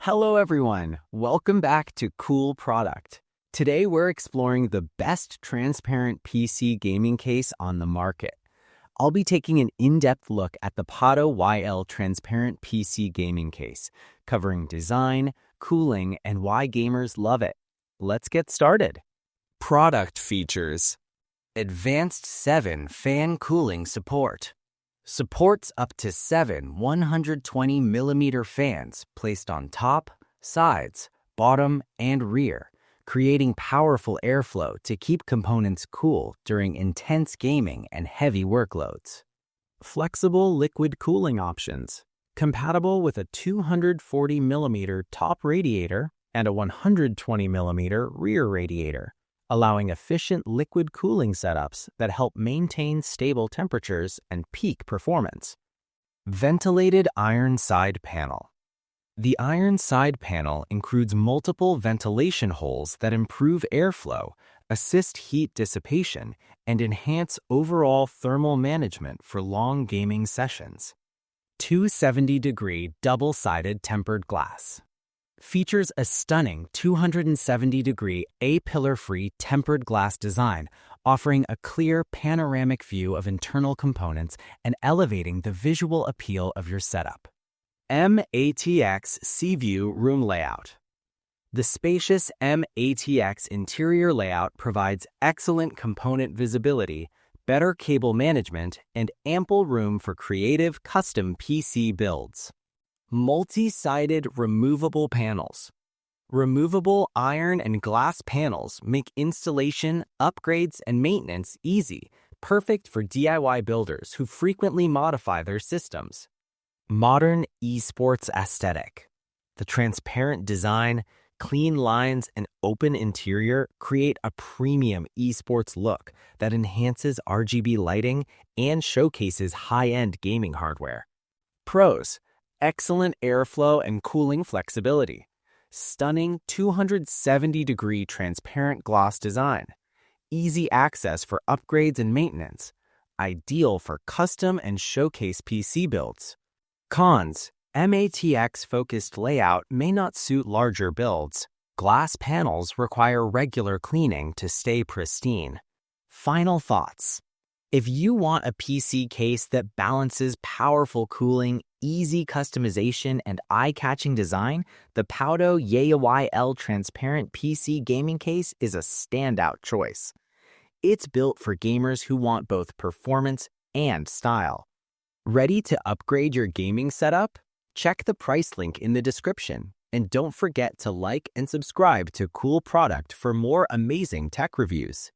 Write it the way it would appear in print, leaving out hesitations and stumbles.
Hello everyone, welcome back to Cool Product. Today we're exploring the best transparent PC gaming case on the market. I'll be taking an in-depth look at the Pado YL transparent PC gaming case, covering design, cooling, and why gamers love it. Let's get started. Product features: Advanced 7 fan cooling support. Supports up to 7 120mm fans placed on top, sides, bottom, and rear, creating powerful airflow to keep components cool during intense gaming and heavy workloads. Flexible liquid cooling options, compatible with a 240mm top radiator and a 120mm rear radiator, allowing efficient liquid cooling setups that help maintain stable temperatures and peak performance. Ventilated iron side panel. The iron side panel includes multiple ventilation holes that improve airflow, assist heat dissipation, and enhance overall thermal management for long gaming sessions. 270-degree double-sided tempered glass. Features a stunning 270-degree A-pillar-free tempered glass design, offering a clear panoramic view of internal components and elevating the visual appeal of your setup. M-ATX Seaview room layout. The spacious M-ATX interior layout provides excellent component visibility, better cable management, and ample room for creative custom PC builds. Multi-sided removable panels. Removable iron and glass panels make installation, upgrades, and maintenance easy, perfect for DIY builders who frequently modify their systems. Modern esports aesthetic. The transparent design, clean lines, and open interior create a premium esports look that enhances RGB lighting and showcases high-end gaming hardware. Pros: excellent airflow and cooling flexibility. Stunning 270-degree transparent gloss design. Easy access for upgrades and maintenance. Ideal for custom and showcase PC builds. Cons: M-ATX-focused layout may not suit larger builds. Glass panels require regular cleaning to stay pristine. Final thoughts: if you want a PC case that balances powerful cooling, easy customization, and eye-catching design, the Pado YL transparent PC gaming case is a standout choice. It's built for gamers who want both performance and style. Ready to upgrade your gaming setup? Check the price link in the description, and don't forget to like and subscribe to Cool Product for more amazing tech reviews.